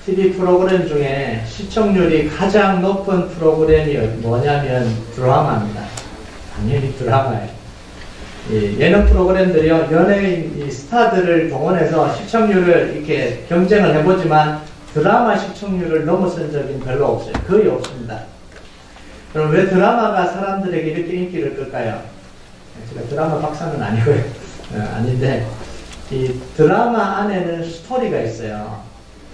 TV 프로그램 중에 시청률이 가장 높은 프로그램이 뭐냐면 드라마입니다. 당연히 드라마예요. 예능 프로그램들이요, 연예인 스타들을 동원해서 시청률을 이렇게 경쟁을 해보지만 드라마 시청률을 넘어선 적은 별로 없어요. 거의 없습니다. 그럼 왜 드라마가 사람들에게 이렇게 인기를 끌까요? 제가 드라마 박사는 아니고요. 아닌데, 이 드라마 안에는 스토리가 있어요.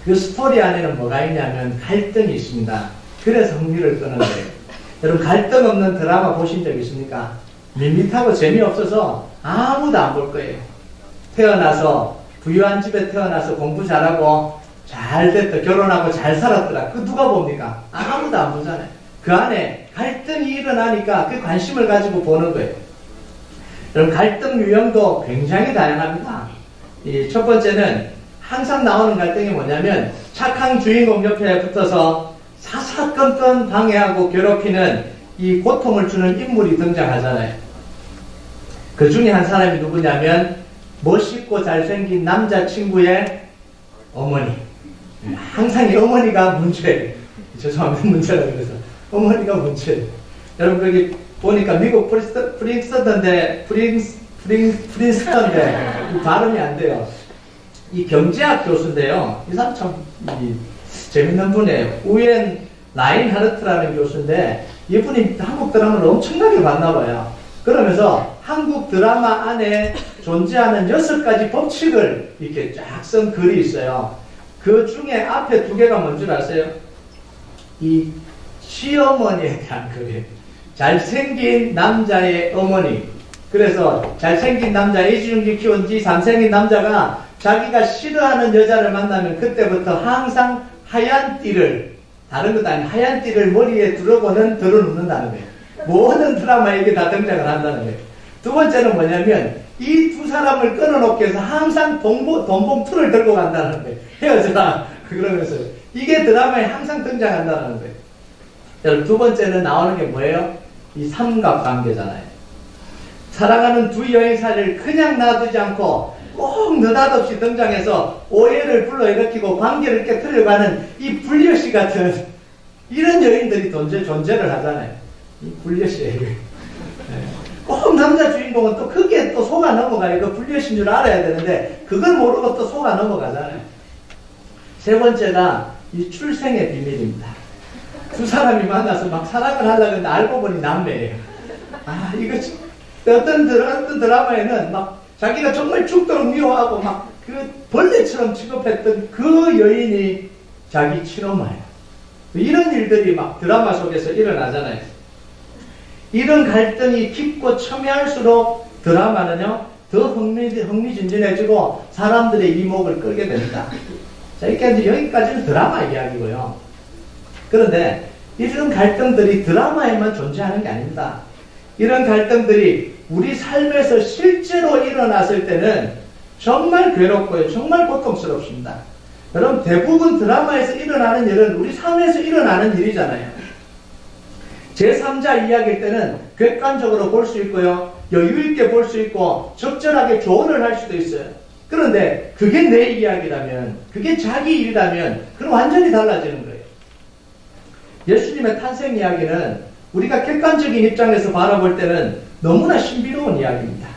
그 스토리 안에는 뭐가 있냐면 갈등이 있습니다. 그래서 흥미를 끄는 거예요. 여러분, 갈등 없는 드라마 보신 적 있습니까? 밋밋하고 재미없어서 아무도 안 볼 거예요. 태어나서 부유한 집에 태어나서 공부 잘하고 잘 됐다, 결혼하고 잘 살았더라. 그 누가 봅니까? 아무도 안 보잖아요. 그 안에 갈등이 일어나니까 그 관심을 가지고 보는 거예요. 여러분, 갈등 유형도 굉장히 다양합니다. 첫 번째는 항상 나오는 갈등이 뭐냐면 착한 주인공 옆에 붙어서 사사건건 방해하고 괴롭히는 이 고통을 주는 인물이 등장하잖아요. 그 중에 한 사람이 누구냐면 멋있고 잘생긴 남자친구의 어머니. 항상 이 어머니가 문제예요. 죄송합니다. 문제라고 그래서. 어머니가 문제예요. 여러분, 거기 보니까 미국 프린스턴인데 발음이 안 돼요. 이 경제학 교수인데요. 이 사람 참 재밌는 분이에요. 우엔 라인하르트라는 교수인데 이분이 한국 드라마를 엄청나게 봤나 봐요. 그러면서 한국 드라마 안에 존재하는 6가지 법칙을 이렇게 쫙 쓴 글이 있어요. 그 중에 앞에 2개가 뭔 줄 아세요? 이 시어머니에 대한 글이에요. 잘생긴 남자의 어머니. 그래서 잘생긴 남자, 애지중지 키운 지 잘생긴 남자가 자기가 싫어하는 여자를 만나면 그때부터 항상 하얀 띠를, 다른 것도 아닌 하얀 띠를 머리에 두르고는 들어눕는다는 거예요. 모든 드라마에 이게 다 등장을 한다는 거예요. 두 번째는 뭐냐면 이 두 사람을 끊어놓기 위해서 항상 돈봉투를 들고 간다는 거예요. 헤어져라. 그러면서 이게 드라마에 항상 등장한다는 거예요. 여러분, 두 번째는 나오는 게 뭐예요? 이 삼각관계잖아요. 사랑하는 두 여인사를 그냥 놔두지 않고 꼭 느닷없이 등장해서 오해를 불러일으키고 관계를 깨트려가는 이 불려시 같은 이런 여인들이 존재를 하잖아요. 이 불려시예요. 꼭 남자 주인공은 또 그게 또 속아 넘어가요. 그 불려시인 줄 알아야 되는데 그걸 모르고 또 속아 넘어가잖아요. 세 번째가 이 출생의 비밀입니다. 두 사람이 만나서 막 사랑을 하려고 했는데 알고 보니 남매예요. 아, 이거 어떤 드라마에는 막 자기가 정말 죽도록 미워하고 막 그 벌레처럼 취급했던 그 여인이 자기 친엄마예요. 이런 일들이 막 드라마 속에서 일어나잖아요. 이런 갈등이 깊고 첨예할수록 드라마는요 더 흥미진진해지고 사람들의 이목을 끌게 됩니다. 자, 이렇게 여기까지는 드라마 이야기고요. 그런데 이런 갈등들이 드라마에만 존재하는 게 아닙니다. 이런 갈등들이 우리 삶에서 실제로 일어났을 때는 정말 괴롭고요. 정말 고통스럽습니다. 여러분, 대부분 드라마에서 일어나는 일은 우리 삶에서 일어나는 일이잖아요. 제3자 이야기일 때는 객관적으로 볼 수 있고요. 여유있게 볼 수 있고 적절하게 조언을 할 수도 있어요. 그런데 그게 내 이야기라면, 그게 자기 일이라면 그럼 완전히 달라지는 거예요. 예수님의 탄생 이야기는 우리가 객관적인 입장에서 바라볼 때는 너무나 신비로운 이야기입니다.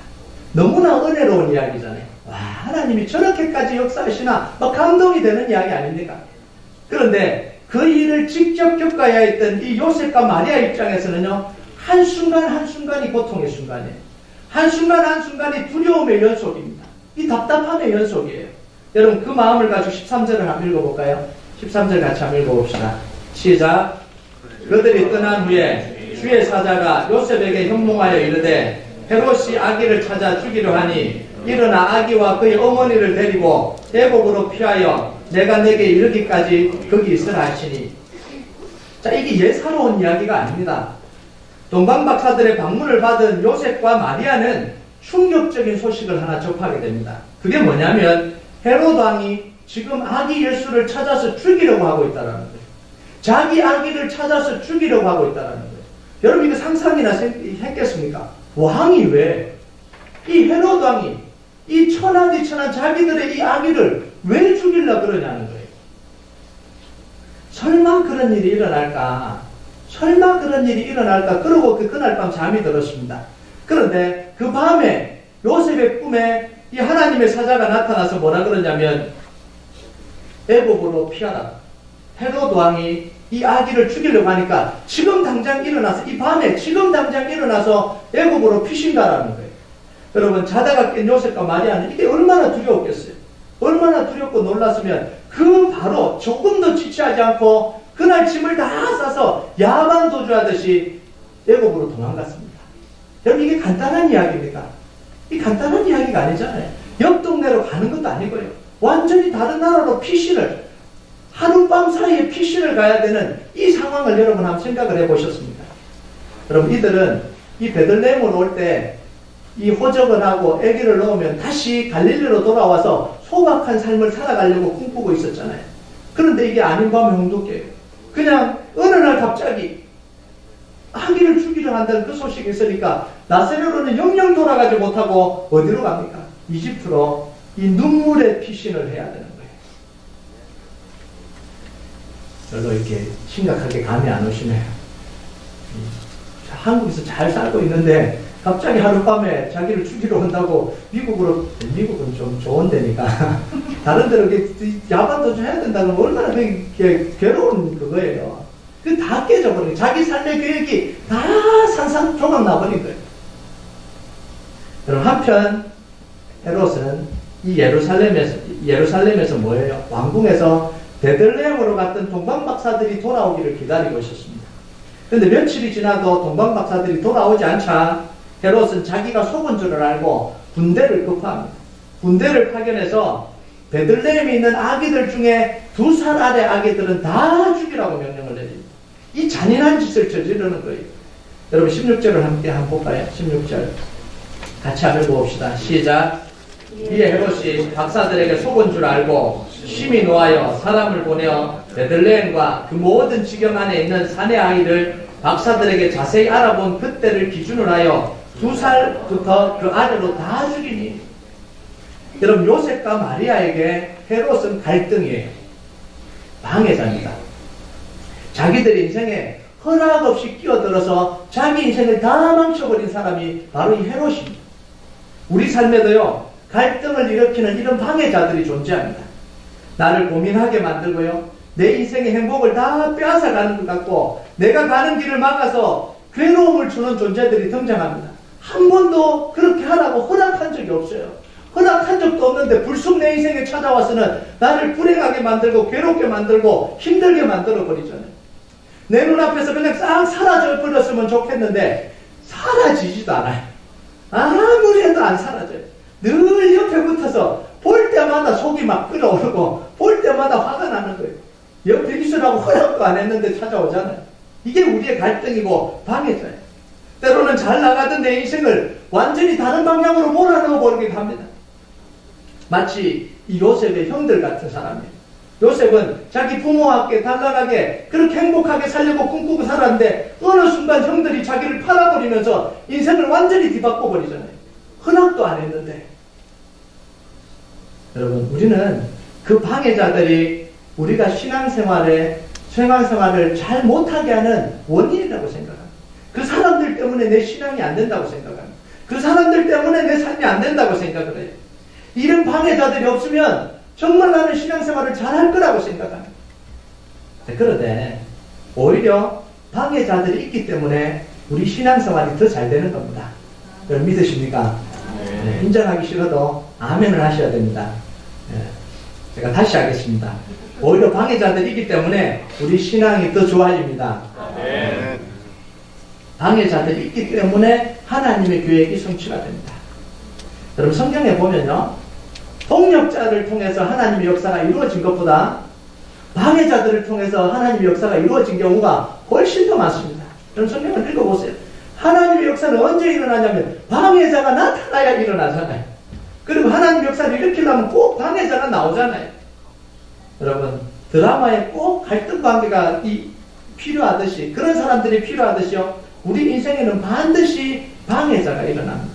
너무나 은혜로운 이야기잖아요. 와, 하나님이 저렇게까지 역사하시나 막 감동이 되는 이야기 아닙니까? 그런데 그 일을 직접 겪어야 했던 이 요셉과 마리아 입장에서는요, 한순간 한순간이 고통의 순간이에요. 한순간 한순간이 두려움의 연속입니다. 이 답답함의 연속이에요. 여러분, 그 마음을 가지고 13절을 한번 읽어볼까요? 13절 같이 한번 읽어봅시다. 시작. 그들이 떠난 후에 주의 사자가 요셉에게 현몽하여 이르되 헤롯이 아기를 찾아 죽이려 하니 일어나 아기와 그의 어머니를 데리고 애국으로 피하여 내가 내게 이르기까지 거기 있으라 하시니. 자, 이게 예사로운 이야기가 아닙니다. 동방박사들의 방문을 받은 요셉과 마리아는 충격적인 소식을 하나 접하게 됩니다. 그게 뭐냐면 헤롯 왕이 지금 아기 예수를 찾아서 죽이려고 하고 있다는 거예요. 자기 아기를 찾아서 죽이려고 하고 있다는 거예요. 여러분, 이거 상상이나 했겠습니까? 왕이 왜? 이 헤롯 왕이 이 천하디천한 자기들의 이 아기를 왜 죽이려고 그러냐는 거예요. 설마 그런 일이 일어날까? 설마 그런 일이 일어날까? 그러고 그날 밤 잠이 들었습니다. 그런데 그 밤에 요셉의 꿈에 이 하나님의 사자가 나타나서 뭐라 그러냐면 애굽으로 피하라. 헤롯 왕이 이 아기를 죽이려고 하니까 지금 당장 일어나서 이 밤에 지금 당장 일어나서 애굽으로 피신다라는 거예요. 여러분 자다가 깬 요셉과 마리아는 이게 얼마나 두려웠겠어요. 얼마나 두렵고 놀랐으면 그 바로 조금도 지체하지 않고 그날 짐을 다 싸서 야반 도주하듯이 애굽으로 도망갔습니다. 여러분 이게 간단한 이야기입니까? 이 간단한 이야기가 아니잖아요. 옆 동네로 가는 것도 아니고요. 완전히 다른 나라로 피신을 하룻밤 사이에 피신을 가야 되는 이 상황을 여러분 한번 생각을 해보셨습니까? 여러분 이들은 이 베들레헴으로 올 때 이 호적을 하고 아기를 넣으면 다시 갈릴리로 돌아와서 소박한 삶을 살아가려고 꿈꾸고 있었잖아요. 그런데 이게 아닌 밤에 홍두깨예요. 그냥 어느 날 갑자기 아기를 죽이려 한다는 그 소식이 있으니까 나세로는 영영 돌아가지 못하고 어디로 갑니까? 이집트로 이 눈물의 피신을 해야 되는 거예요. 별로 이렇게 심각하게 감이 안 오시네요. 한국에서 잘 살고 있는데 갑자기 하룻밤에 자기를 죽이러 온다고 미국은 좀 좋은 데니까 다른 데로 야반도주 해야 된다는 건 얼마나 괴로운 그거예요. 그 다 깨져버린 거예요. 자기 삶의 계획이 다 산산조각 나버린 거예요. 여러분 한편 헤롯은 이 예루살렘에서 뭐예요? 왕궁에서 베들레헴으로 갔던 동방박사들이 돌아오기를 기다리고 있었습니다. 그런데 며칠이 지나도 동방박사들이 돌아오지 않자 헤롯은 자기가 속은 줄을 알고 군대를 급파합니다. 군대를 파견해서 베들레헴에 있는 아기들 중에 2살 아래 아기들은 다 죽이라고 명령을 내립니다. 이 잔인한 짓을 저지르는 거예요. 여러분 16절을 함께 한번 볼까요? 16절 같이 한번 읽어봅시다. 시작. 이에 헤롯이 박사들에게 속은 줄 알고 심히 노하여 사람을 보내어 베들레헴과 그 모든 지경 안에 있는 사내 아이를 박사들에게 자세히 알아본 그때를 기준으로 하여 2살부터 그 아래로 다 죽이니. 여러분 요셉과 마리아에게 헤롯은 갈등이에요. 방해자입니다. 자기들의 인생에 허락 없이 끼어들어서 자기 인생을 다 망쳐버린 사람이 바로 이 헤롯입니다. 우리 삶에도요 갈등을 일으키는 이런 방해자들이 존재합니다. 나를 고민하게 만들고요 내 인생의 행복을 다 빼앗아가는 것 같고 내가 가는 길을 막아서 괴로움을 주는 존재들이 등장합니다. 한 번도 그렇게 하라고 허락한 적이 없어요. 허락한 적도 없는데 불쑥 내 인생에 찾아와서는 나를 불행하게 만들고 괴롭게 만들고 힘들게 만들어 버리잖아요. 내 눈앞에서 그냥 싹 사라져 버렸으면 좋겠는데 사라지지도 않아요. 아무리 해도 안 사라져요. 늘 옆에 붙어서 볼 때마다 속이 막 끓어오르고 볼 때마다 화가 나는 거예요. 옆에 있으라고 허락도 안 했는데 찾아오잖아요. 이게 우리의 갈등이고 방해자예요. 때로는 잘 나가던 내 인생을 완전히 다른 방향으로 몰아넣어 버리기도 합니다. 마치 이 요셉의 형들 같은 사람이에요. 요셉은 자기 부모와 함께 단란하게 그렇게 행복하게 살려고 꿈꾸고 살았는데 어느 순간 형들이 자기를 팔아버리면서 인생을 완전히 뒤바꿔 버리잖아요. 허락도 안 했는데. 여러분 우리는 그 방해자들이 우리가 신앙생활을 잘 못하게 하는 원인이라고 생각합니다. 그 사람들 때문에 내 신앙이 안 된다고 생각합니다. 그 사람들 때문에 내 삶이 안 된다고 생각을 해요. 이런 방해자들이 없으면 정말 나는 신앙생활을 잘할 거라고 생각합니다. 그런데 오히려 방해자들이 있기 때문에 우리 신앙생활이 더 잘 되는 겁니다. 여러분 믿으십니까? 네, 인정하기 싫어도 아멘을 하셔야 됩니다. 제가 다시 하겠습니다. 오히려 방해자들이 있기 때문에 우리 신앙이 더 좋아집니다. 방해자들이 있기 때문에 하나님의 계획이 성취가 됩니다. 여러분 성경에 보면요 동력자를 통해서 하나님의 역사가 이루어진 것보다 방해자들을 통해서 하나님의 역사가 이루어진 경우가 훨씬 더 많습니다. 여러분 성경을 읽어보세요. 하나님의 역사는 언제 일어나냐면 방해자가 나타나야 일어나잖아요. 그리고 하나님의 역사를 일으키려면 꼭 방해자가 나오잖아요. 여러분 드라마에 꼭 갈등 관계가 필요하듯이 그런 사람들이 필요하듯이요 우리 인생에는 반드시 방해자가 일어납니다.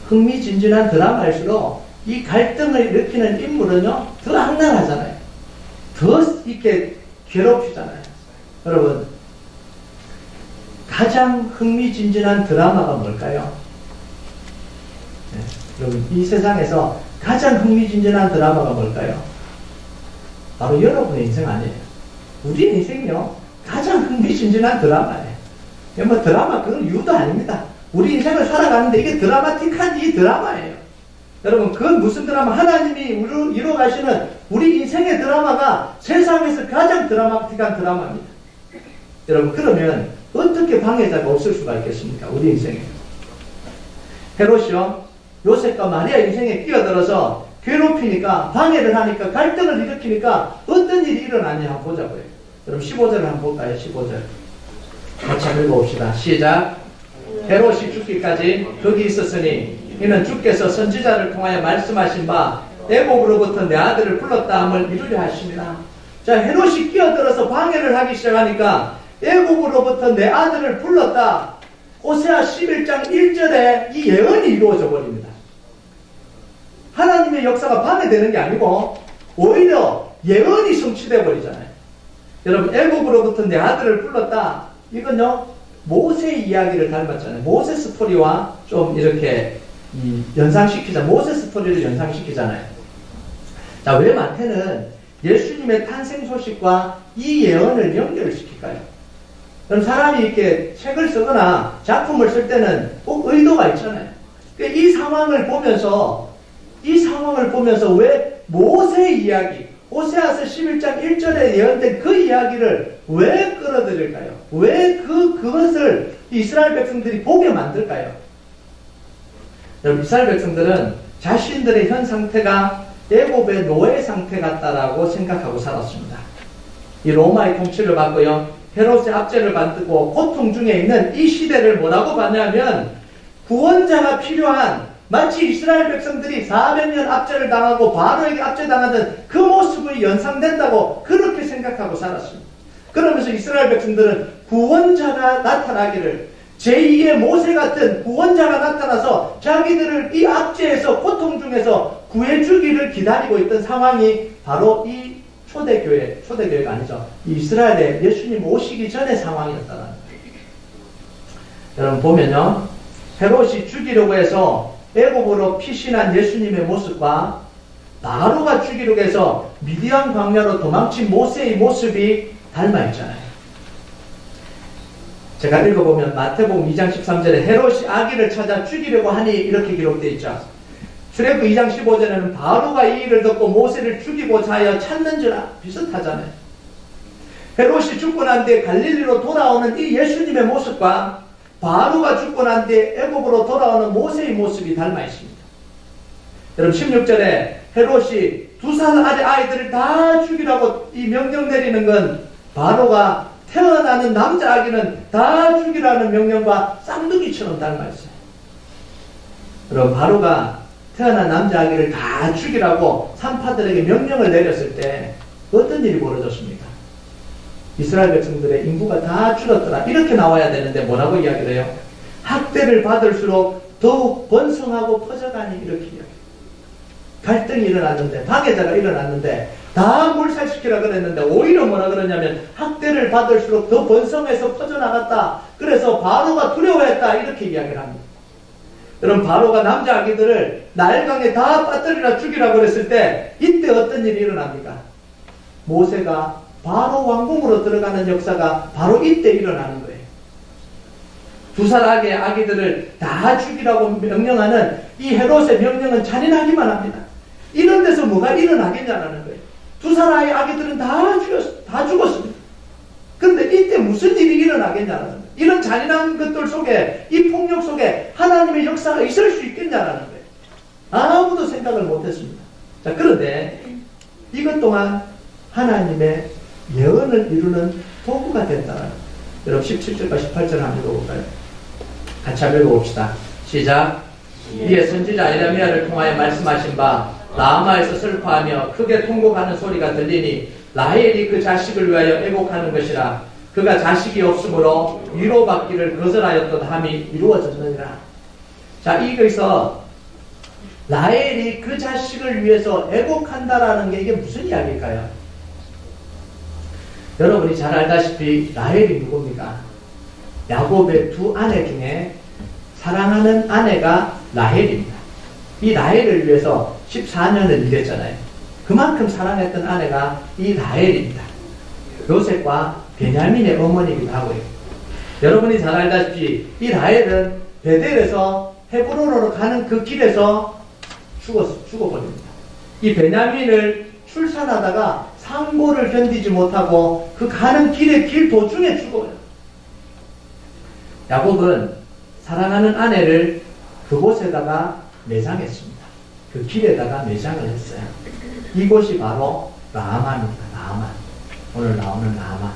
흥미진진한 드라마일수록 이 갈등을 일으키는 인물은요 더 악랄하잖아요. 더 이렇게 괴롭히잖아요. 여러분, 가장 흥미진진한 드라마가 뭘까요? 네, 여러분, 이 세상에서 가장 흥미진진한 드라마가 뭘까요? 바로 여러분의 인생 아니에요. 우리 인생이요, 가장 흥미진진한 드라마예요. 뭐 드라마, 그건 이유도 아닙니다. 우리 인생을 살아가는데 이게 드라마틱한 이 드라마예요. 여러분, 그건 무슨 드라마? 하나님이 이루어가시는 우리 인생의 드라마가 세상에서 가장 드라마틱한 드라마입니다. 여러분, 그러면 어떻게 방해자가 없을 수가 있겠습니까? 우리 인생에. 헤롯이요, 요셉과 마리아 인생에 끼어들어서 괴롭히니까, 방해를 하니까, 갈등을 일으키니까 어떤 일이 일어나냐 한번 보자고요. 여러분, 15절을 한번 볼까요? 15절. 같이 한번 읽어봅시다. 시작. 헤롯이 죽기까지 거기 있었으니 이는 주께서 선지자를 통하여 말씀하신 바 애굽으로부터 내 아들을 불렀다 함을 이루려 하십니다. 자, 헤롯이 끼어들어서 방해를 하기 시작하니까 애굽으로부터 내 아들을 불렀다. 호세아 11장 1절에 이 예언이 이루어져 버립니다. 하나님의 역사가 방해되는 게 아니고 오히려 예언이 성취되어 버리잖아요. 여러분, 애굽으로부터 내 아들을 불렀다. 이건요, 모세의 이야기를 닮았잖아요. 모세 스토리와 좀 이렇게 모세 스토리를 연상시키잖아요. 자, 왜 마태는 예수님의 탄생 소식과 이 예언을 연결시킬까요? 그럼 사람이 이렇게 책을 쓰거나 작품을 쓸 때는 꼭 의도가 있잖아요. 그러니까 이 상황을 보면서 왜 모세의 이야기, 호세아서 11장 1절에 예언된 그 이야기를 왜 끌어들일까요? 왜 그것을 이스라엘 백성들이 보게 만들까요? 여러분, 이스라엘 백성들은 자신들의 현 상태가 애굽의 노예 상태 같다라고 생각하고 살았습니다. 이 로마의 통치를 받고요, 헤롯의 압제를 받고 고통 중에 있는 이 시대를 뭐라고 봤냐면 구원자가 필요한, 마치 이스라엘 백성들이 400년 압제를 당하고 바로에게 압제당하던 그 모습이 연상된다고 그렇게 생각하고 살았습니다. 그러면서 이스라엘 백성들은 구원자가 나타나기를, 제2의 모세 같은 구원자가 나타나서 자기들을 이 압제에서, 고통 중에서 구해주기를 기다리고 있던 상황이 바로 이 초대교회가 아니죠, 이 이스라엘에 예수님 오시기 전의 상황이었다는 거예요. 여러분 보면요, 헤롯이 죽이려고 해서 애굽으로 피신한 예수님의 모습과 바로가 죽이려고 해서 미디안 광야로 도망친 모세의 모습이 닮아있잖아요. 제가 읽어보면 마태복음 2장 13절에 헤롯이 아기를 찾아 죽이려고 하니 이렇게 기록되어 있죠. 출애굽 2장 15절에는 바로가 이 일을 듣고 모세를 죽이고자 하여 찾는 줄 비슷하잖아요. 헤롯이 죽고 난 뒤에 갈릴리로 돌아오는 이 예수님의 모습과 바로가 죽고 난 뒤에 애굽으로 돌아오는 모세의 모습이 닮아 있습니다. 여러분 16절에 헤롯이 2살 아래 아이들을 다 죽이라고 이 명령 내리는 건 바로가 태어나는 남자 아기는 다 죽이라는 명령과 쌍둥이처럼 닮아 있어요. 여러분 바로가 태어난 남자 아기를 다 죽이라고 산파들에게 명령을 내렸을 때 어떤 일이 벌어졌습니까? 이스라엘 백성들의 인구가 다 줄었더라, 이렇게 나와야 되는데 뭐라고 이야기를 해요? 학대를 받을수록 더욱 번성하고 퍼져가니, 이렇게 이야기해요. 갈등이 일어났는데, 방해자가 일어났는데 다 몰살시키라 그랬는데 오히려 뭐라 그러냐면 학대를 받을수록 더 번성해서 퍼져나갔다, 그래서 바로가 두려워했다, 이렇게 이야기를 합니다. 여러분 바로가 남자 아기들을 나일강에 다 빠뜨리라 죽이라고 그랬을 때 이때 어떤 일이 일어납니까? 모세가 바로 왕궁으로 들어가는 역사가 바로 이때 일어나는 거예요. 2살 아기들을 다 죽이라고 명령하는 이 헤롯의 명령은 잔인하기만 합니다. 이런 데서 뭐가 일어나겠냐는 거예요. 2살 아기들은 다 죽었습니다. 그런데 이때 무슨 일이 일어나겠냐는 거예요. 이런 잔인한 것들 속에, 이 폭력 속에 하나님의 역사가 있을 수 있겠냐는 거예요. 아무도 생각을 못했습니다. 자, 그런데 이것 또한 하나님의 예언을 이루는 도구가 됐다는 거예요. 여러분 17절과 18절 한번 읽어볼까요? 같이 한번 읽어봅시다. 시작. 이에 선지자 예레미야를 통하여 말씀하신 바 라마에서 슬퍼하며 크게 통곡하는 소리가 들리니 라헬이 그 자식을 위하여 애곡하는 것이라. 그가 자식이 없으므로 위로받기를 거절하였던 함이 이루어졌느니라. 자, 여기서 라헬이 그 자식을 위해서 애곡한다라는 게 이게 무슨 이야기일까요? 여러분이 잘 알다시피 라헬이 누굽니까? 야곱의 두 아내 중에 사랑하는 아내가 라헬입니다. 이 라헬을 위해서 14년을 일했잖아요. 그만큼 사랑했던 아내가 이 라헬입니다. 요셉과 베냐민의 어머니이기도 하고요. 여러분이 잘 알다시피 이 라헬은 베델에서 헤브론으로 가는 그 길에서 죽어버립니다. 이 베냐민을 출산하다가 상고를 견디지 못하고 그 가는 길 도중에 죽어요. 야곱은 사랑하는 아내를 그곳에다가 매장했습니다. 그 길에다가 매장을 했어요. 이곳이 바로 라마입니다. 라마. 오늘 나오는 라마.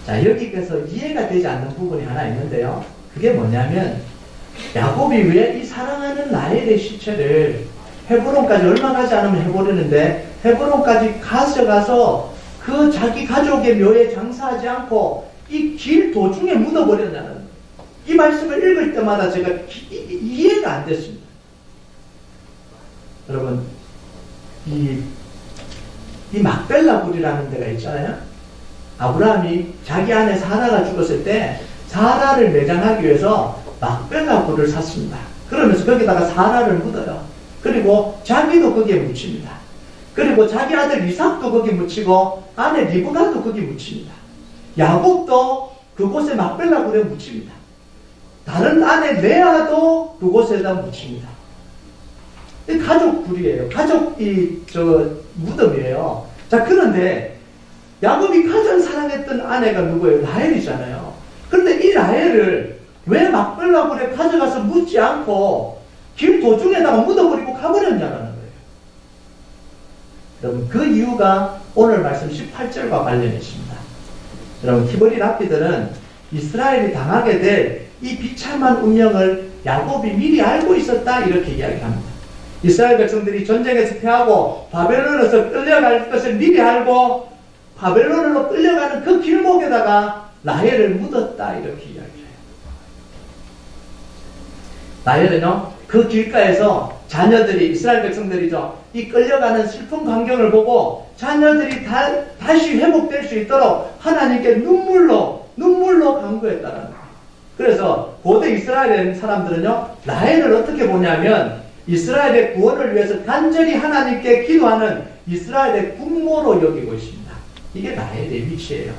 자, 여기에서 이해가 되지 않는 부분이 하나 있는데요. 그게 뭐냐면 야곱이 왜 이 사랑하는 라헬의 시체를 헤브론까지 얼마 가지 않으면 해버리는데 헤브론까지 가져가서 그 자기 가족의 묘에 장사하지 않고 이 길 도중에 묻어버렸냐는 이 말씀을 읽을 때마다 제가 이해가 안 됐습니다. 여러분, 이 막벨라 굴이라는 데가 있잖아요. 아브라함이 자기 아내 사라가 죽었을 때 사라를 매장하기 위해서 막벨라 굴을 샀습니다. 그러면서 거기다가 사라를 묻어요. 그리고 자기도 거기에 묻힙니다. 그리고 자기 아들 이삭도 거기 묻히고 아내 리브가도 거기 묻힙니다. 야곱도 그곳에 막벨라 굴에 묻힙니다. 다른 아내 레아도 그곳에다 묻힙니다. 이 가족 굴이에요. 가족 무덤이에요. 자, 그런데 야곱이 가장 사랑했던 아내가 누구예요? 라헬이잖아요. 그런데 이 라헬을 왜 막벨라 굴에 가져가서 묻지 않고 길 도중에다가 묻어버리고 가버렸냐는 거예요. 여러분, 그 이유가 오늘 말씀 18절과 관련이 있습니다. 여러분, 히브리 랍비들은 이스라엘이 당하게 될 이 비참한 운명을 야곱이 미리 알고 있었다, 이렇게 이야기합니다. 이스라엘 백성들이 전쟁에서 패하고 바벨론에서 끌려갈 것을 미리 알고 바벨론으로 끌려가는 그 길목에다가 라헬을 묻었다, 이렇게 이야기해요. 라헬은요, 그 길가에서 자녀들이, 이스라엘 백성들이죠, 이 끌려가는 슬픈 광경을 보고 자녀들이 다시 회복될 수 있도록 하나님께 눈물로 간구했다는 거예요. 그래서 고대 이스라엘 사람들은요, 라헬을 어떻게 보냐면 이스라엘의 구원을 위해서 간절히 하나님께 기도하는 이스라엘의 국모로 여기고 있습니다. 이게 라헬의 위치예요.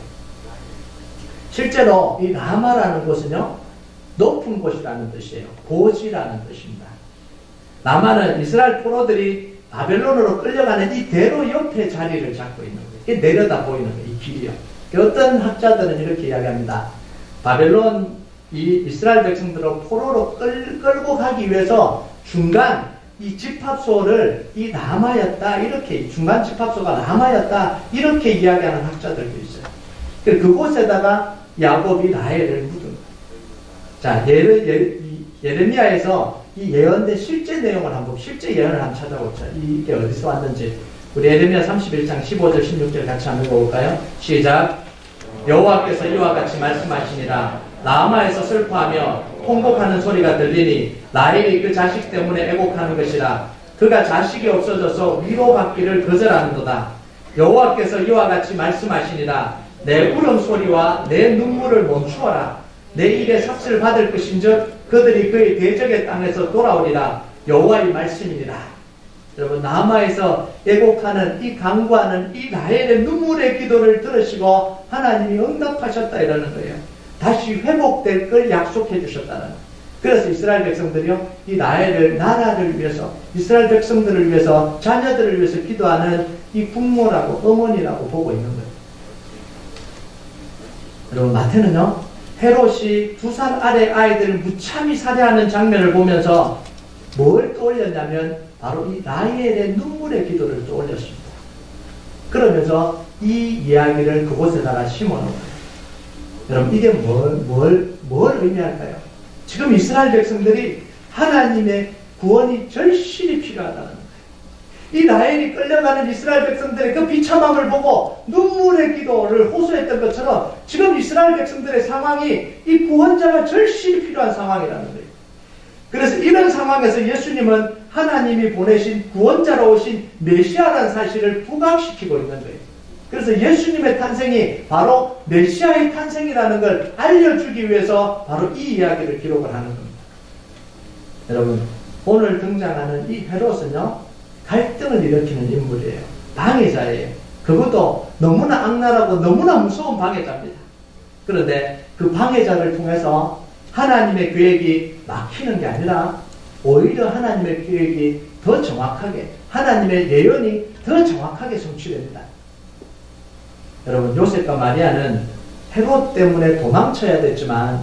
실제로 이 라마라는 곳은요, 높은 곳이라는 뜻이에요. 고지라는 뜻입니다. 라마는 이스라엘 포로들이 바벨론으로 끌려가는 이 대로 옆에 자리를 잡고 있는 거예요. 이게 내려다 보이는 거예요. 이 길이요. 어떤 학자들은 이렇게 이야기합니다. 바벨론 이 이스라엘 백성들을 포로로 끌고 가기 위해서 중간 이 집합소를 이 라마였다, 이렇게, 중간 집합소가 라마였다, 이렇게 이야기하는 학자들도 있어요. 그곳에다가 야곱이 라헬을 묻은 거예요. 자, 예레미야에서 이 예언된 실제 내용을 실제 예언을 한번 찾아보자. 이게 어디서 왔는지. 우리 예레미야 31장 15절 16절 같이 한번 읽어볼까요? 시작. 여호와께서 이와 같이 말씀하시니라. 라마에서 슬퍼하며 통곡하는 소리가 들리니 라헬이 그 자식 때문에 애곡하는 것이라. 그가 자식이 없어져서 위로받기를 거절하는도다. 여호와께서 이와 같이 말씀하시니라. 내 울음소리와 내 눈물을 멈추어라. 내 입에 삭슬 받을 것인즉 그들이 그의 대적의 땅에서 돌아오리라. 여호와의 말씀이니라. 여러분, 라마에서 애곡하는 이 간구하는 이 라헬의 눈물의 기도를 들으시고 하나님이 응답하셨다, 이러는 거예요. 다시 회복될 걸 약속해 주셨다는 거예요. 그래서 이스라엘 백성들이요, 이 라헬을 나라를 위해서, 이스라엘 백성들을 위해서, 자녀들을 위해서 기도하는 이 국모라고, 어머니라고 보고 있는 거예요. 여러분, 마태는요, 헤롯이 두 살 아래 아이들을 무참히 살해하는 장면을 보면서 뭘 떠올렸냐면 바로 이 라헬의 눈물의 기도를 떠올렸습니다. 그러면서 이 이야기를 그곳에다가 심어놓은 거예요. 여러분, 이게 뭘 의미할까요? 지금 이스라엘 백성들이 하나님의 구원이 절실히 필요하다는 거예요. 이 라헬이 끌려가는 이스라엘 백성들의 그 비참함을 보고 눈물의 기도를 호소했던 것처럼 지금 이스라엘 백성들의 상황이 이 구원자가 절실히 필요한 상황이라는 거예요. 그래서 이런 상황에서 예수님은 하나님이 보내신 구원자로 오신 메시아라는 사실을 부각시키고 있는 거예요. 그래서 예수님의 탄생이 바로 메시아의 탄생이라는 걸 알려주기 위해서 바로 이 이야기를 기록을 하는 겁니다. 여러분, 오늘 등장하는 이 헤롯은요, 갈등을 일으키는 인물이에요. 방해자예요. 그것도 너무나 악랄하고 너무나 무서운 방해자입니다. 그런데 그 방해자를 통해서 하나님의 계획이 막히는 게 아니라 오히려 하나님의 계획이 더 정확하게, 하나님의 예언이 더 정확하게 성취됩니다. 여러분, 요셉과 마리아는 헤롯 때문에 도망쳐야 됐지만,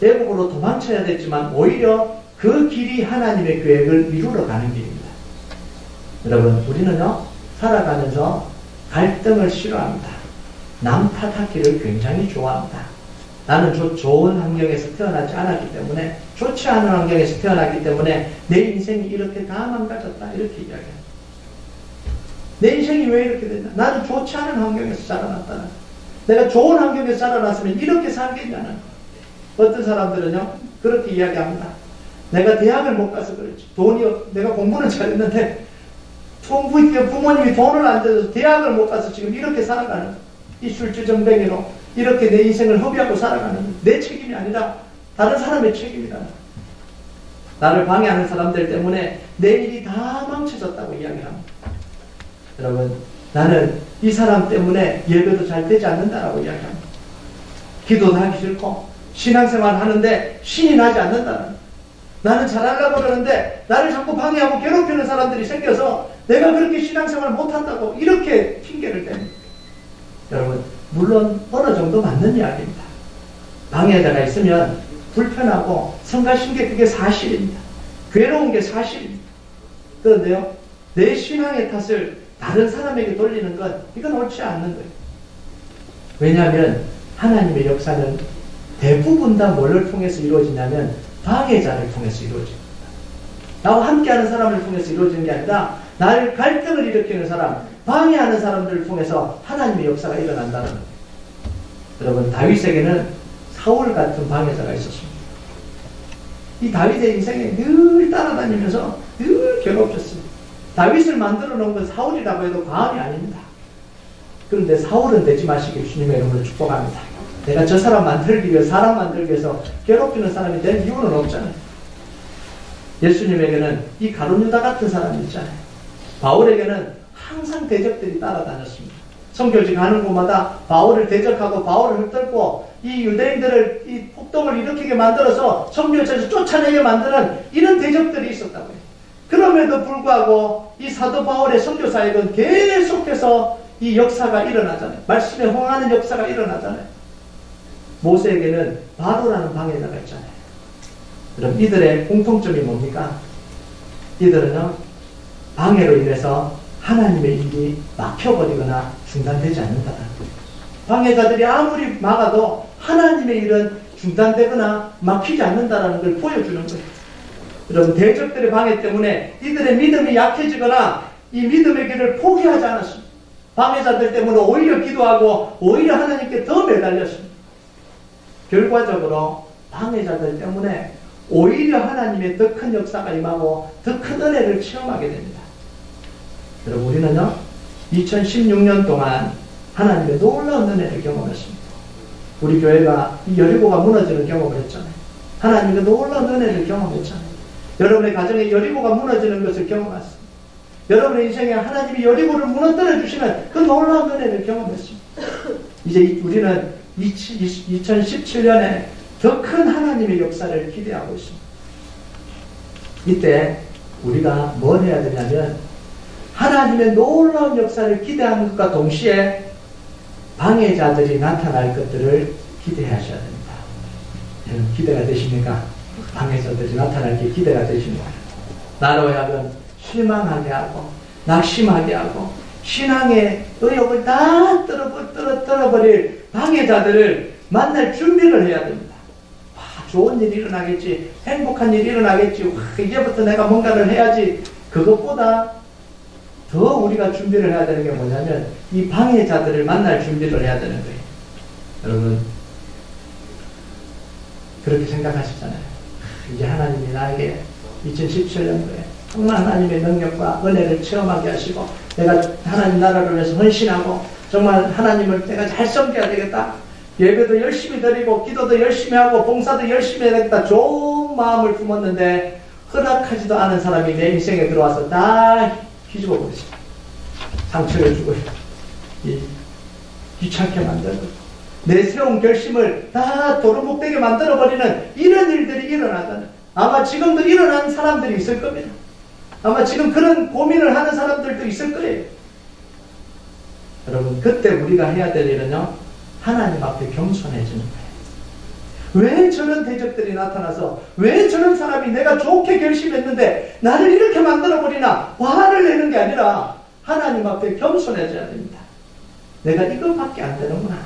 애국으로 도망쳐야 됐지만 오히려 그 길이 하나님의 계획을 이루러 가는 길입니다. 여러분, 우리는요, 살아가면서 갈등을 싫어합니다. 남 탓하기를 굉장히 좋아합니다. 나는 좋은 환경에서 태어나지 않았기 때문에, 좋지 않은 환경에서 태어났기 때문에 내 인생이 이렇게 다 망가졌다, 이렇게 이야기합니다. 내 인생이 왜 이렇게 됐냐? 나는 좋지 않은 환경에서 자라났다. 내가 좋은 환경에서 자라났으면 이렇게 살겠냐는. 어떤 사람들은요, 그렇게 이야기합니다. 내가 대학을 못 가서 그렇지. 내가 공부는 잘했는데 부모님이 돈을 안 줘서 대학을 못 가서 지금 이렇게 살아가는, 이 술주정뱅이로 이렇게 내 인생을 허비하고 살아가는, 내 책임이 아니라 다른 사람의 책임이다. 나를 방해하는 사람들 때문에 내 일이 다 망쳐졌다고 이야기합니다. 여러분, 나는 이 사람 때문에 예배도 잘 되지 않는다라고 이야기합니다. 기도도 하기 싫고 신앙생활 하는데 신이 나지 않는다는, 나는 잘하려고 그러는데 나를 자꾸 방해하고 괴롭히는 사람들이 생겨서 내가 그렇게 신앙생활을 못한다고 이렇게 핑계를 댑니다. 여러분, 물론 어느 정도 맞는 이야기입니다. 방해자가 있으면 불편하고 성가신 게 그게 사실입니다. 괴로운 게 사실입니다. 그런데요, 내 신앙의 탓을 다른 사람에게 돌리는 건 이건 옳지 않는 거예요. 왜냐하면 하나님의 역사는 대부분 다 뭐를 통해서 이루어지냐면 방해자를 통해서 이루어집니다. 나와 함께하는 사람을 통해서 이루어지는 게 아니라 나를 갈등을 일으키는 사람, 방해하는 사람들을 통해서 하나님의 역사가 일어난다는 거예요. 여러분, 다윗에게는 사울 같은 방해자가 있었습니다. 이 다윗의 인생에 늘 따라다니면서 늘 괴롭혔습니다. 다윗을 만들어 놓은 건 사울이라고 해도 과언이 아닙니다. 그런데 사울은 되지 마시길 주님의 이름으로 축복합니다. 내가 저 사람 만들기 위해, 사람 만들기 위해서 괴롭히는 사람이 된 이유는 없잖아요. 예수님에게는 이 가룟 유다 같은 사람이 있잖아요. 바울에게는 항상 대적들이 따라다녔습니다. 선교지 가는 곳마다 바울을 대적하고 바울을 흩뚫고 이 유대인들을, 이 폭동을 일으키게 만들어서 선교지에서 쫓아내게 만드는 이런 대적들이 있었다고요. 그럼에도 불구하고 이 사도 바울의 선교 사역은 계속해서 이 역사가 일어나잖아요. 말씀에 흥하는 역사가 일어나잖아요. 모세에게는 바로라는 방해자가 있잖아요. 그럼 이들의 공통점이 뭡니까? 이들은요, 방해로 인해서 하나님의 일이 막혀버리거나 중단되지 않는다는 거예요. 방해자들이 아무리 막아도 하나님의 일은 중단되거나 막히지 않는다는 걸 보여주는 거예요. 여러분, 대적들의 방해 때문에 이들의 믿음이 약해지거나 이 믿음의 길을 포기하지 않았습니다. 방해자들 때문에 오히려 기도하고 오히려 하나님께 더 매달렸습니다. 결과적으로 방해자들 때문에 오히려 하나님의 더 큰 역사가 임하고 더 큰 은혜를 체험하게 됩니다. 여러분, 우리는요, 2016년 동안 하나님의 놀라운 은혜를 경험했습니다. 우리 교회가 이 여리고가 무너지는 경험을 했잖아요. 하나님의 놀라운 은혜를 경험했잖아요. 여러분의 가정에 여리고가 무너지는 것을 경험했습니다. 여러분의 인생에 하나님이 여리고를 무너뜨려 주시는 그 놀라운 은혜를 경험했습니다. 이제 우리는 2017년에 더 큰 하나님의 역사를 기대하고 있습니다. 이때 우리가 뭘 해야 되냐면 하나님의 놀라운 역사를 기대하는 것과 동시에 방해자들이 나타날 것들을 기대하셔야 됩니다. 여러분, 기대가 되십니까? 방해자들이 나타날 게 기대가 되십니까? 나로 하여금 실망하게 하고 낙심하게 하고 신앙의 의욕을 다 떨어버릴 방해자들을 만날 준비를 해야 됩니다. 좋은 일이 일어나겠지, 행복한 일이 일어나겠지, 이제부터 내가 뭔가를 해야지. 그것보다 더 우리가 준비를 해야 되는 게 뭐냐면 이 방해자들을 만날 준비를 해야 되는 거예요. 여러분, 그렇게 생각하시잖아요. 이제 하나님이 나에게 2017년도에 정말 하나님의 능력과 은혜를 체험하게 하시고 내가 하나님 나라를 위해서 헌신하고 정말 하나님을 내가 잘 섬겨야 되겠다. 예배도 열심히 드리고 기도도 열심히 하고 봉사도 열심히 해야 되겠다. 좋은 마음을 품었는데 허락하지도 않은 사람이 내 인생에 들어와서 다 뒤집어 버리죠. 상처를 주고 귀찮게 만들고 내 세운 결심을 다 도루묵되게 만들어버리는 이런 일들이 일어나잖아요. 아마 지금도 일어난 사람들이 있을 겁니다. 아마 지금 그런 고민을 하는 사람들도 있을 거예요. 여러분, 그때 우리가 해야 될 일은요, 하나님 앞에 겸손해지는 거예요. 왜 저런 대적들이 나타나서 왜 저런 사람이 내가 좋게 결심했는데 나를 이렇게 만들어버리나 화를 내는 게 아니라 하나님 앞에 겸손해져야 됩니다. 내가 이거밖에 안 되는구나.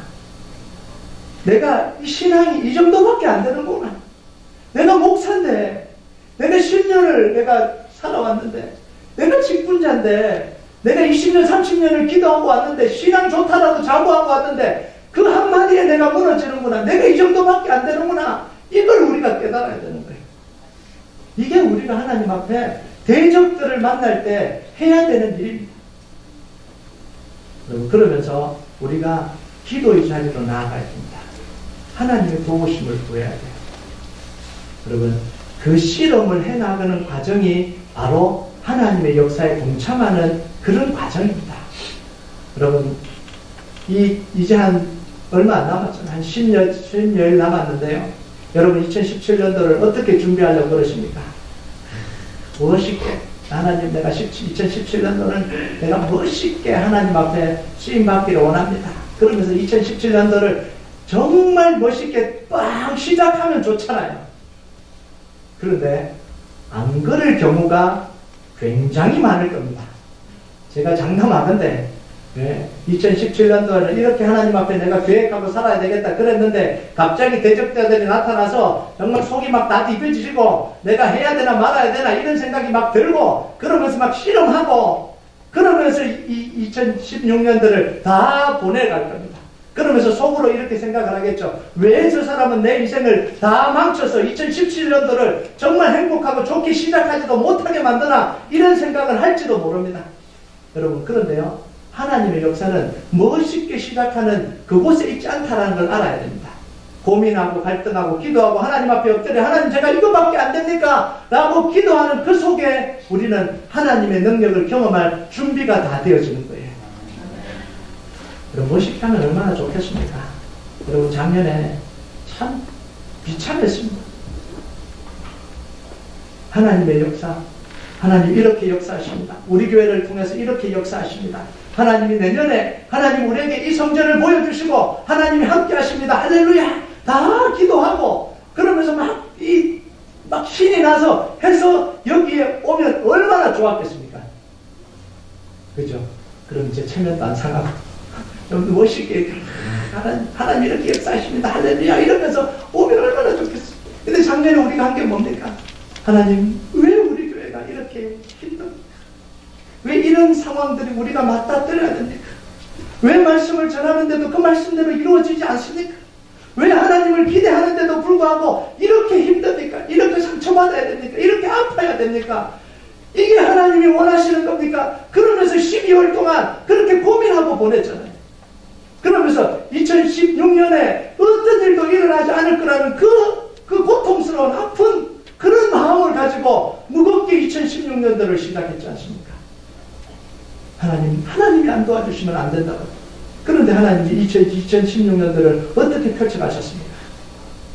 내가 이 신앙이 이 정도밖에 안 되는구나. 내가 목사인데 내가 10년을 내가 살아왔는데 내가 직분자인데 내가 20년 30년을 기도하고 왔는데 신앙 좋다라고 자부하고 왔는데 그 한마디에 내가 무너지는구나. 내가 이 정도밖에 안 되는구나. 이걸 우리가 깨달아야 되는 거예요. 이게 우리가 하나님 앞에 대적들을 만날 때 해야 되는 일입니다. 그러면서 우리가 기도의 자리로 나아가야 됩니다. 하나님의 도우심을 구해야 돼요. 여러분, 그 실험을 해나가는 과정이 바로 하나님의 역사에 동참하는 그런 과정입니다. 여러분, 이제 얼마 안 남았잖아요. 한 10여일 남았는데요. 여러분, 2017년도를 어떻게 준비하려고 그러십니까? 멋있게, 하나님, 내가 2017년도는 내가 멋있게 하나님 앞에 쓰임받기를 원합니다. 그러면서 2017년도를 정말 멋있게 빵 시작하면 좋잖아요. 그런데 안 그럴 경우가 굉장히 많을 겁니다. 제가 장담하건대 2017년도에는 이렇게 하나님 앞에 내가 계획하고 살아야 되겠다 그랬는데 갑자기 대적자들이 나타나서 정말 속이 막 다 뒤집어지고 내가 해야 되나 말아야 되나 이런 생각이 막 들고 그러면서 막 실험하고 그러면서 이 2016년도를 다 보내갈 겁니다. 그러면서 속으로 이렇게 생각을 하겠죠. 왜 저 사람은 내 인생을 다 망쳐서 2017년도를 정말 행복하고 좋게 시작하지도 못하게 만드나 이런 생각을 할지도 모릅니다. 여러분, 그런데요, 하나님의 역사는 멋있게 시작하는 그곳에 있지 않다는 걸 알아야 됩니다. 고민하고 갈등하고 기도하고 하나님 앞에 엎드려 하나님 제가 이거밖에 안 됩니까? 라고 기도하는 그 속에 우리는 하나님의 능력을 경험할 준비가 다 되어지는 거예요. 여러분, 멋있게 하면 얼마나 좋겠습니까? 여러분, 작년에 참 비참했습니다. 하나님의 역사, 하나님 이렇게 역사하십니다. 우리 교회를 통해서 이렇게 역사하십니다. 하나님이 내년에 하나님 우리에게 이 성전을 보여주시고 하나님이 함께 하십니다. 할렐루야! 다 기도하고 그러면서 막 신이 나서 해서 여기에 오면 얼마나 좋았겠습니까? 그죠? 그럼 이제 체면도 안 상하고 좀 멋있게 하나님 이렇게 역사하십니다. 할렐루야! 이러면서 오면 얼마나 좋겠어요. 근데 작년에 우리가 한 게 뭡니까? 하나님 왜 우리 교회가 이렇게 힘듭니까? 왜 이런 상황들이 우리가 맞닥뜨려야 됩니까? 왜 말씀을 전하는데도 그 말씀대로 이루어지지 않습니까? 왜 하나님을 기대하는데도 불구하고 이렇게 힘듭니까? 이렇게 상처받아야 됩니까? 이렇게 아파야 됩니까? 이게 하나님이 원하시는 겁니까? 그러면서 12월 동안 그렇게 고민하고 보냈잖아요. 그러면서 2016년에 어떤 일도 일어나지 않을 거라는 그 고통스러운 아픈 그런 마음을 가지고 무겁게 2016년도를 시작했지 않습니까? 하나님이 안 도와주시면 안 된다고. 그런데 하나님이 2016년도를 어떻게 펼쳐가셨습니까?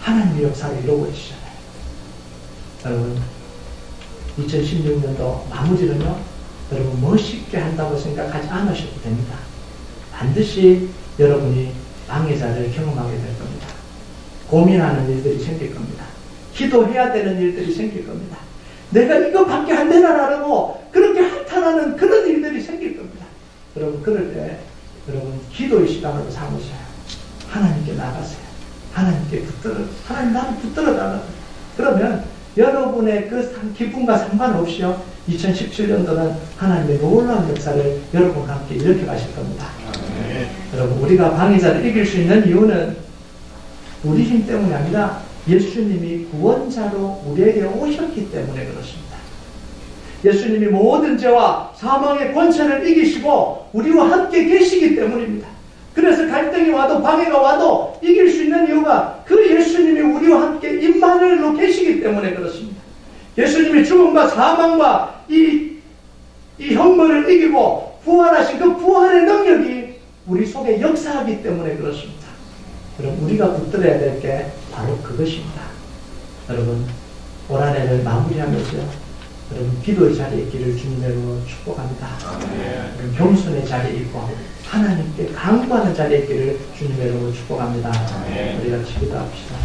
하나님의 역사를 이루고 계시잖아요. 여러분, 2016년도 마무리는요, 여러분 멋있게 한다고 생각하지 않으셔도 됩니다. 반드시 여러분이 방해자를 경험하게 될 겁니다. 고민하는 일들이 생길 겁니다. 기도해야 되는 일들이 생길 겁니다. 내가 이거밖에 안 되나라고 그렇게 한탄하는 그런 일들이 생길 겁니다. 여러분, 그럴 때 여러분 기도의 시간으로 삼으세요. 하나님께 나가세요. 하나님께 하나님 나를 붙들어 달라고. 그러면 여러분의 그 기쁨과 상관없이요, 2017년도는 하나님의 놀라운 역사를 여러분과 함께 이렇게 가실 겁니다. 여러분, 우리가 방해자를 이길 수 있는 이유는 우리 힘 때문이 아니라 예수님이 구원자로 우리에게 오셨기 때문에 그렇습니다. 예수님이 모든 죄와 사망의 권세를 이기시고 우리와 함께 계시기 때문입니다. 그래서 갈등이 와도 방해가 와도 이길 수 있는 이유가 그 예수님이 우리와 함께 임마누엘로 계시기 때문에 그렇습니다. 예수님이 죽음과 사망과 이 형벌을 이기고 부활하신 그 부활의 능력이 우리 속에 역사하기 때문에 그렇습니다. 여러분, 우리가 붙들어야 될 게 바로 그것입니다. 여러분, 올 한 해를 마무리하면서요, 여러분 기도의 자리에 있기를 주님으로 축복합니다. 여러분, 겸손의 자리에 있고 하나님께 강구하는 자리에 있기를 주님으로 축복합니다. 우리 같이 기도합시다.